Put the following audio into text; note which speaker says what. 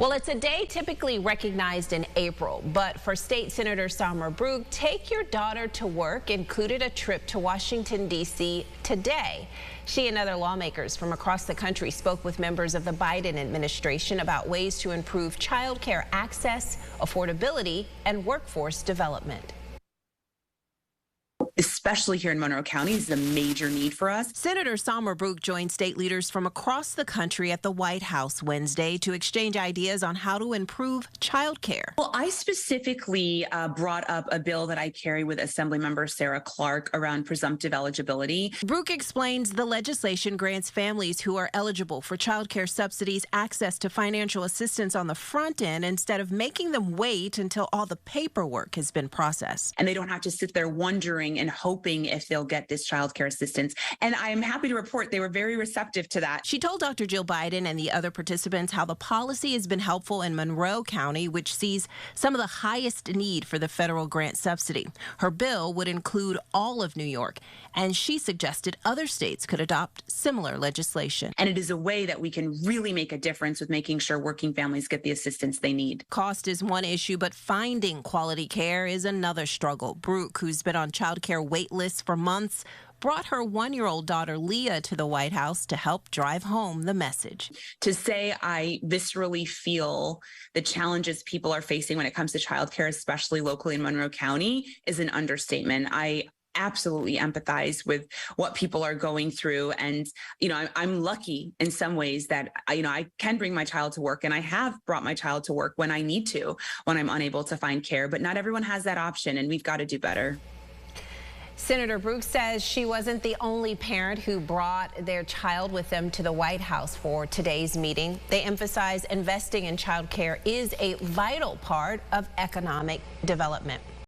Speaker 1: Well, it's a day typically recognized in April, but for State Senator Samra Brouk, Take Your Daughter to Work included a trip to Washington, D.C. today. She and other lawmakers from across the country spoke with members of the Biden administration about ways to improve child care access, affordability, and workforce development.
Speaker 2: Especially here in Monroe County, is a major need for us.
Speaker 1: Senator Samra Brouk joined state leaders from across the country at the White House Wednesday to exchange ideas on how to improve child care.
Speaker 2: Well, I specifically brought up a bill that I carry with Assemblymember Sarah Clark around presumptive eligibility.
Speaker 1: Brouk explains the legislation grants families who are eligible for child care subsidies access to financial assistance on the front end instead of making them wait until all the paperwork has been processed.
Speaker 2: And they don't have to sit there wondering and hoping if they'll get this child care assistance. And I am happy to report they were very receptive to that.
Speaker 1: She told Dr. Jill Biden and the other participants how the policy has been helpful in Monroe County, which sees some of the highest need for the federal grant subsidy. Her bill would include all of New York, and she suggested other states could adopt similar legislation.
Speaker 2: And it is a way that we can really make a difference with making sure working families get the assistance they need.
Speaker 1: Cost is one issue, but finding quality care is another struggle. Brouk, who's been on child care wait lists for months, brought her one-year-old daughter Leah to the White House to help drive home the message.
Speaker 2: To say I viscerally feel the challenges people are facing when it comes to childcare, especially locally in Monroe County, is an understatement. I absolutely empathize with what people are going through. And, I'm lucky in some ways that, I can bring my child to work, and I have brought my child to work when I need to, when I'm unable to find care. But not everyone has that option, and we've got to do better.
Speaker 1: Senator Brouk says she wasn't the only parent who brought their child with them to the White House for today's meeting. They emphasize investing in child care is a vital part of economic development.